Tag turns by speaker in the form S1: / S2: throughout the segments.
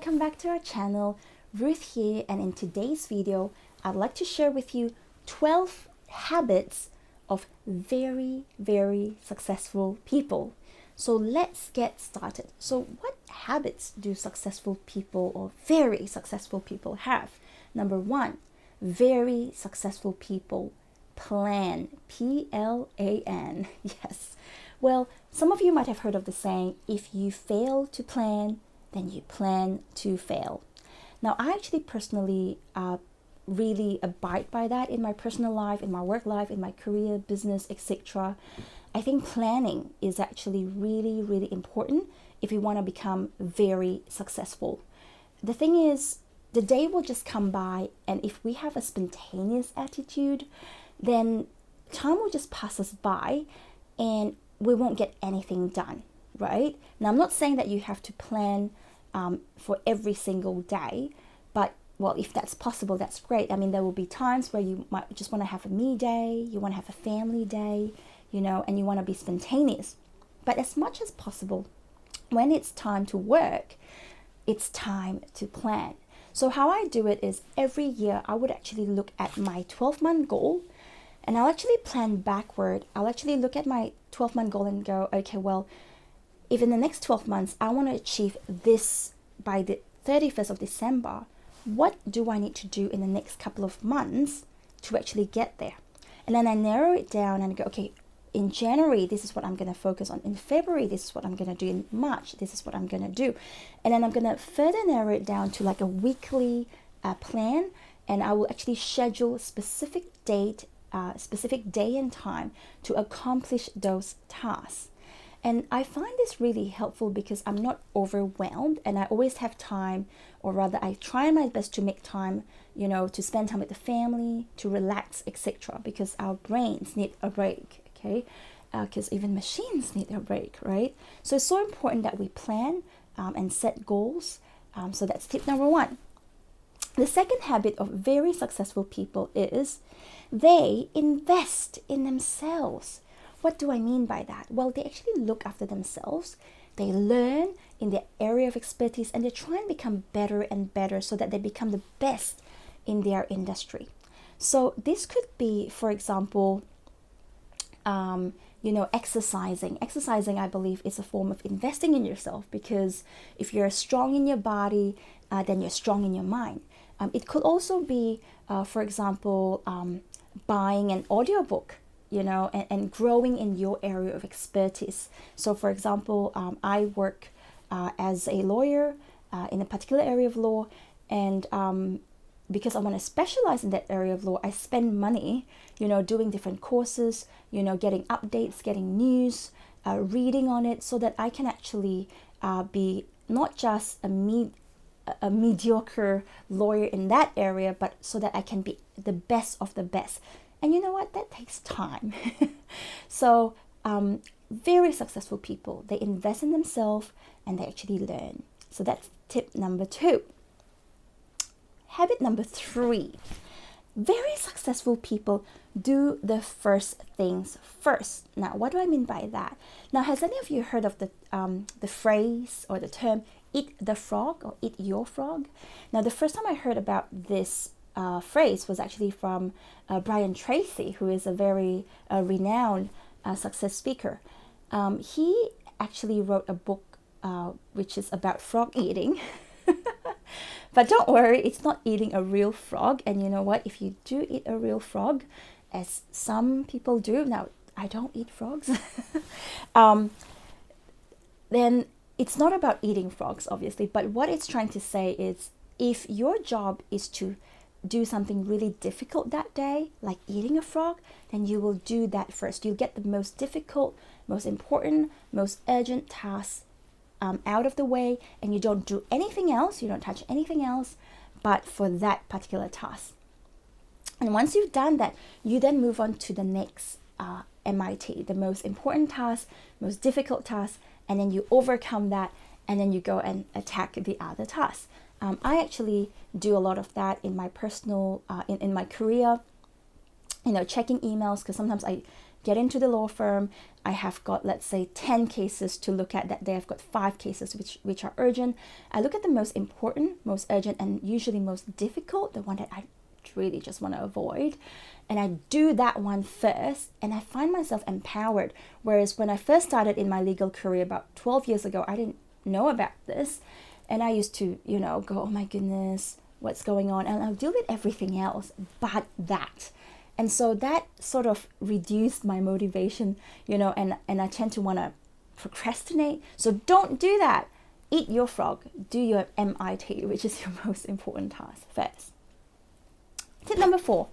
S1: welcome back to our channel. Ruth here, and in today's video I'd like to share with you 12 habits of very successful people. So let's get started. So what habits do successful people or very successful people have? Number one, very successful people plan. P-L-A-N. Yes. Well, some of you might have heard of the saying, if you fail to plan, then you plan to fail. Now, I actually personally really abide by that in my personal life, in my work life, in my career, business, etc. I think planning is actually really important if you want to become very successful. The thing is, the day will just come by, and if we have a spontaneous attitude, then time will just pass us by and we won't get anything done, right? Now, I'm not saying that you have to plan for every single day, but well, if that's possible, that's great. I mean, there will be times where you might just want to have a me day, you want to have a family day, and you want to be spontaneous. But as much as possible, when it's time to work, it's time to plan. So how I do it is every year I would actually look at my 12-month goal, and I'll actually plan backward. I'll actually look at my 12-month goal and go, okay, well, if in the next 12 months I want to achieve this by the 31st of December, what do I need to do in the next couple of months to actually get there? And then I narrow it down and go, okay, in January, this is what I'm going to focus on. In February, this is what I'm going to do. In March, this is what I'm going to do. And then I'm going to further narrow it down to like a weekly plan. And I will actually schedule a specific day and time to accomplish those tasks. And I find this really helpful because I'm not overwhelmed, and I always have time, or rather I try my best to make time, to spend time with the family, to relax, etc. Because our brains need a break, okay? Because even machines need a break, right? So it's so important that we plan and set goals. So that's tip number one. The second habit of very successful people is they invest in themselves. What do I mean by that? Well, they actually look after themselves. They learn in their area of expertise, and they try and become better and better so that they become the best in their industry. So this could be, for example, exercising. Exercising, I believe, is a form of investing in yourself, because if you're strong in your body, then you're strong in your mind. It could also be, for example, buying an audiobook, and growing in your area of expertise. So, for example, I work as a lawyer in a particular area of law, and because I want to specialize in that area of law, I spend money, doing different courses, getting updates, getting news, reading on it, so that I can actually be not just a mediocre lawyer in that area, but so that I can be the best of the best. And you know what? That takes time. So very successful people, they invest in themselves and they actually learn. So that's tip number two. Habit number three. Very successful people do the first things first. Now, what do I mean by that? Now, has any of you heard of the phrase or the term, eat the frog or eat your frog? Now, the first time I heard about this phrase was actually from Brian Tracy, who is a very renowned success speaker. He actually wrote a book which is about frog eating. But don't worry, it's not eating a real frog. And you know what? If you do eat a real frog, as some people do, now I don't eat frogs, then it's not about eating frogs, obviously. But what it's trying to say is, if your job is to do something really difficult that day, like eating a frog, then you will do that first. You'll get the most difficult, most important, most urgent tasks out of the way, and you don't do anything else, you don't touch anything else but for that particular task. And once you've done that, you then move on to the next MIT, the most important task, most difficult task, and then you overcome that, and then you go and attack the other tasks. I actually do a lot of that in my personal, in my career, checking emails, because sometimes I get into the law firm, I have got, let's say, 10 cases to look at that day. I've got 5 cases which are urgent. I look at the most important, most urgent, and usually most difficult, the one that I really just want to avoid. And I do that one first, and I find myself empowered. Whereas when I first started in my legal career about 12 years ago, I didn't know about this. And I used to, go, oh my goodness, what's going on? And I'll deal with everything else but that. And so that sort of reduced my motivation, and I tend to want to procrastinate. So don't do that. Eat your frog. Do your MIT, which is your most important task first. Tip number 4.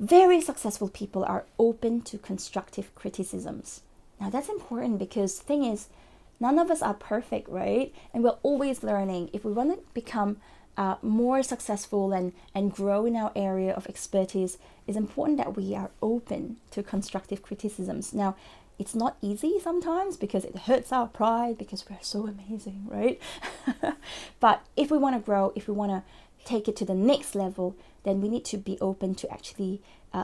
S1: Very successful people are open to constructive criticisms. Now that's important because the thing is, none of us are perfect, right? And we're always learning. If we want to become more successful and grow in our area of expertise, it's important that we are open to constructive criticisms. Now, it's not easy sometimes because it hurts our pride because we're so amazing, right? But if we want to grow, if we want to take it to the next level, then we need to be open to actually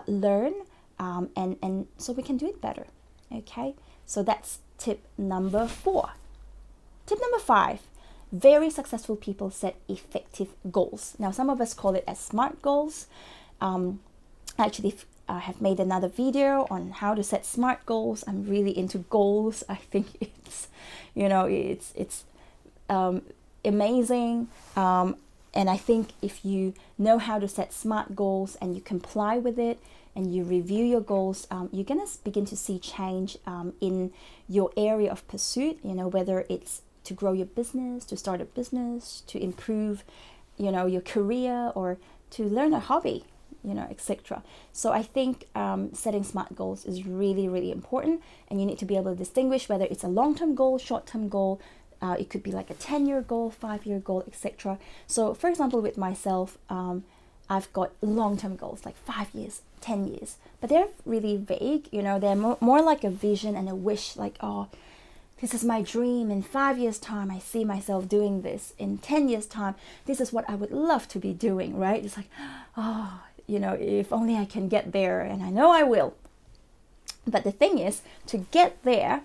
S1: learn, and so we can do it better. Okay, so that's tip number 4. Tip number 5. Very successful people set effective goals. Now, some of us call it as SMART goals. Actually, I have made another video on how to set SMART goals. I'm really into goals. I think it's, it's amazing. And I think if you know how to set SMART goals and you comply with it and you review your goals, you're going to begin to see change in your area of pursuit, whether it's to grow your business, to start a business, to improve, your career, or to learn a hobby, etc. So I think setting SMART goals is really, really important, and you need to be able to distinguish whether it's a long-term goal, short-term goal. It could be like a 10-year goal, 5-year goal, etc. So for example, with myself, I've got long-term goals like 5 years, 10 years, but they're really vague. They're more like a vision and a wish, like, oh, this is my dream. In 5 years' time, I see myself doing this. In 10 years' time, this is what I would love to be doing, right? It's like, oh, if only I can get there, and I know I will. But the thing is, to get there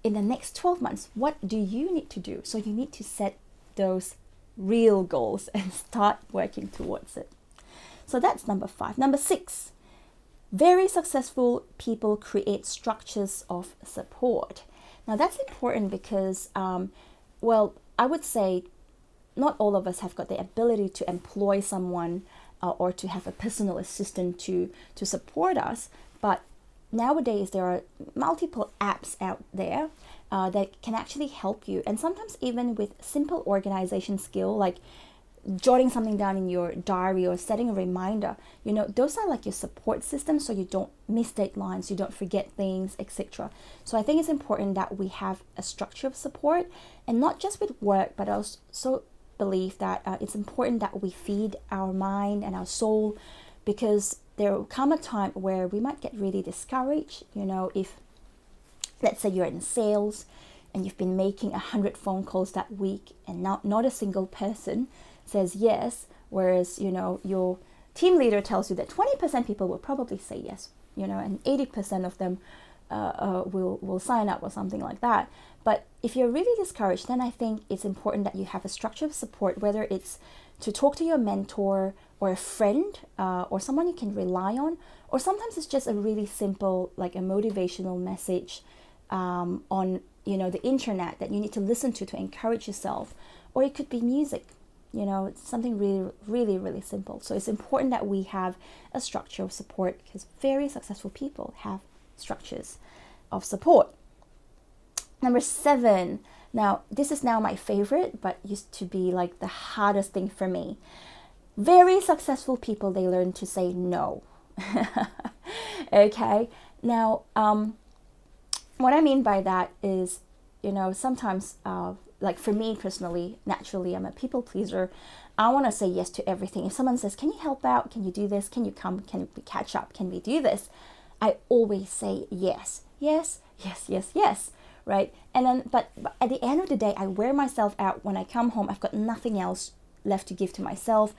S1: in the next 12 months, what do you need to do? So you need to set those real goals and start working towards it. So that's number 5. Number 6, very successful people create structures of support. Now that's important because, I would say not all of us have got the ability to employ someone or to have a personal assistant to support us. But nowadays there are multiple apps out there that can actually help you. And sometimes even with simple organization skill, like jotting something down in your diary or setting a reminder, those are like your support system, so you don't miss deadlines, you don't forget things, etc. So I think it's important that we have a structure of support, and not just with work, but I also believe that it's important that we feed our mind and our soul, because there will come a time where we might get really discouraged. If, let's say, you're in sales and you've been making 100 phone calls that week and not a single person says yes, whereas your team leader tells you that 20% people will probably say yes, and 80% of them will sign up or something like that. But if you're really discouraged, then I think it's important that you have a structure of support, whether it's to talk to your mentor or a friend or someone you can rely on, or sometimes it's just a really simple, like a motivational message on the internet that you need to listen to encourage yourself, or it could be music. It's something really, really, really simple. So it's important that we have a structure of support, because very successful people have structures of support. Number 7. Now, this is now my favorite, but used to be like the hardest thing for me. Very successful people, they learn to say no. Okay. Now, what I mean by that is, sometimes, like for me personally, naturally, I'm a people pleaser. I want to say yes to everything. If someone says, can you help out? Can you do this? Can you come? Can we catch up? Can we do this? I always say yes, yes, yes, yes, yes, right? And then, but at the end of the day, I wear myself out. When I come home, I've got nothing else left to give to myself.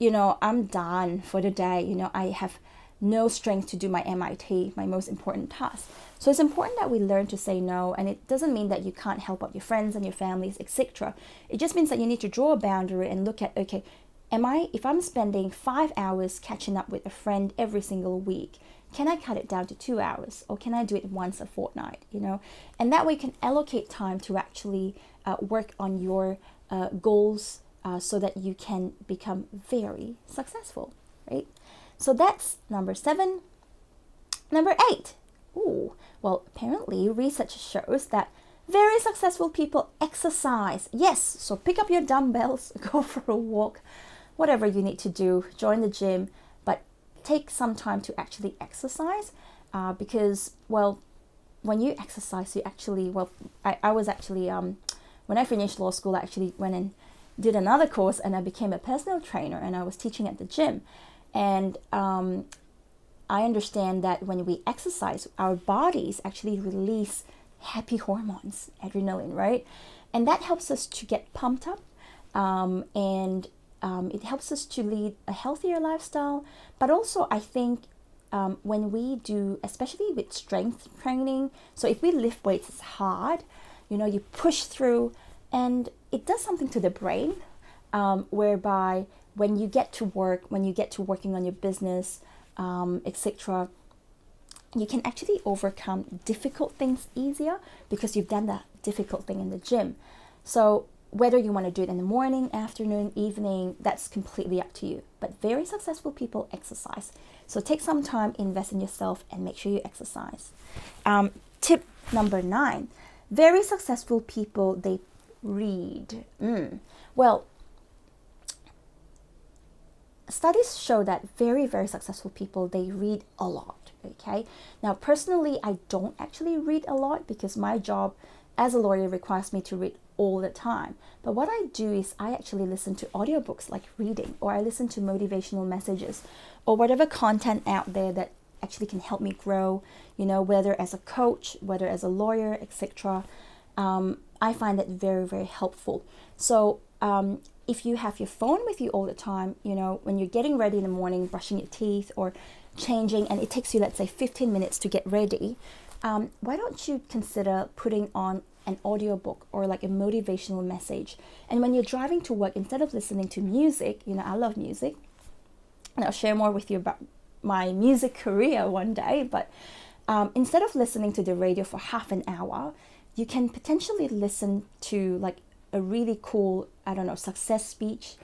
S1: I'm done for the day. I have no strength to do my MIT, my most important task. So it's important that we learn to say no, and it doesn't mean that you can't help out your friends and your families, etc. It just means that you need to draw a boundary and look at, okay, if I'm spending 5 hours catching up with a friend every single week, can I cut it down to 2 hours, or can I do it once a fortnight, And that way you can allocate time to actually work on your goals so that you can become very successful, right? So that's number 7. Number 8. Ooh, well, apparently research shows that very successful people exercise. Yes, so pick up your dumbbells, go for a walk, whatever you need to do, join the gym, but take some time to actually exercise because, well, when you exercise, you actually, well, I was actually, when I finished law school, I actually went and did another course and I became a personal trainer and I was teaching at the gym. And I understand that when we exercise, our bodies actually release happy hormones, adrenaline, right? And that helps us to get pumped up and it helps us to lead a healthier lifestyle. But also, I think when we do, especially with strength training, so if we lift weights, it's hard, you push through, and it does something to the brain, whereby when you get to work, when you get to working on your business, etc., you can actually overcome difficult things easier because you've done that difficult thing in the gym. So whether you want to do it in the morning, afternoon, evening, that's completely up to you. But very successful people exercise. So take some time, invest in yourself, and make sure you exercise. Tip number 9. Very successful people, they read. Well, studies show that very, very successful people, they read a lot. Okay. Now, personally, I don't actually read a lot because my job as a lawyer requires me to read all the time. But what I do is I actually listen to audiobooks like reading, or I listen to motivational messages, or whatever content out there that actually can help me grow, whether as a coach, whether as a lawyer, etc. I find that very, very helpful. So if you have your phone with you all the time, when you're getting ready in the morning, brushing your teeth or changing, and it takes you, let's say, 15 minutes to get ready, why don't you consider putting on an audiobook or like a motivational message? And when you're driving to work, instead of listening to music, I love music, and I'll share more with you about my music career one day, but instead of listening to the radio for half an hour, you can potentially listen to like a really cool, success speech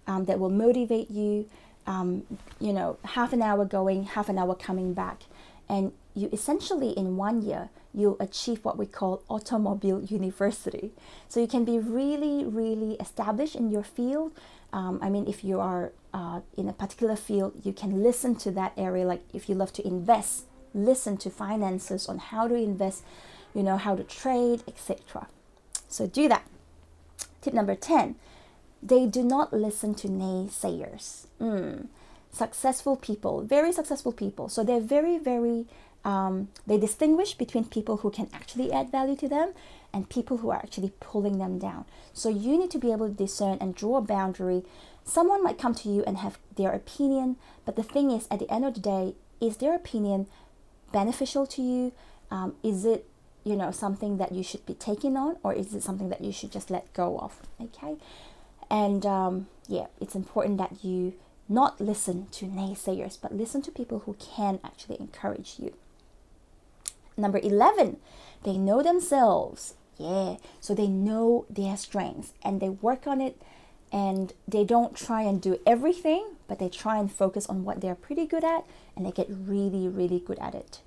S1: that will motivate you, half an hour going, half an hour coming back. And you essentially, in 1 year, you'll achieve what we call automobile university. So you can be really, really established in your field. If you are in a particular field, you can listen to that area. Like if you love to invest, listen to finances on how to invest, how to trade, etc. So do that. Tip number 10, they do not listen to naysayers. Successful people, very successful people. So they're very, very, they distinguish between people who can actually add value to them and people who are actually pulling them down. So you need to be able to discern and draw a boundary. Someone might come to you and have their opinion, but the thing is, at the end of the day, is their opinion beneficial to you? Is it, something that you should be taking on, or is it something that you should just let go of? Okay. And it's important that you not listen to naysayers, but listen to people who can actually encourage you. Number 11, they know themselves. Yeah, so they know their strengths and they work on it, and they don't try and do everything, but they try and focus on what they're pretty good at, and they get really, really good at it.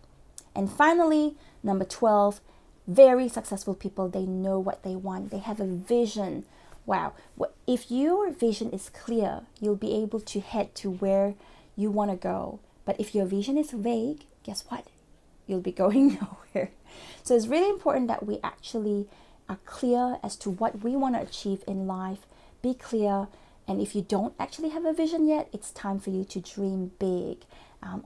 S1: And finally, number 12, very successful people, they know what they want. They have a vision. Wow. If your vision is clear, you'll be able to head to where you want to go. But if your vision is vague, guess what? You'll be going nowhere. So it's really important that we actually are clear as to what we want to achieve in life. Be clear. And if you don't actually have a vision yet, it's time for you to dream big.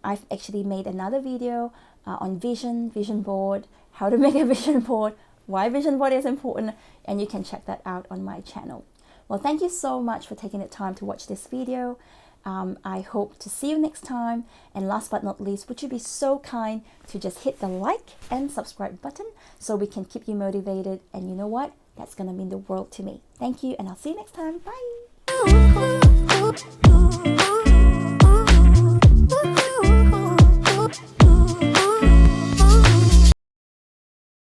S1: I've actually made another video on vision board, how to make a vision board, why vision board is important, and you can check that out on my channel. Well, thank you so much for taking the time to watch this video. I hope to see you next time. And last but not least, would you be so kind to just hit the like and subscribe button so we can keep you motivated? And you know what? That's going to mean the world to me. Thank you, and I'll see you next time. Bye.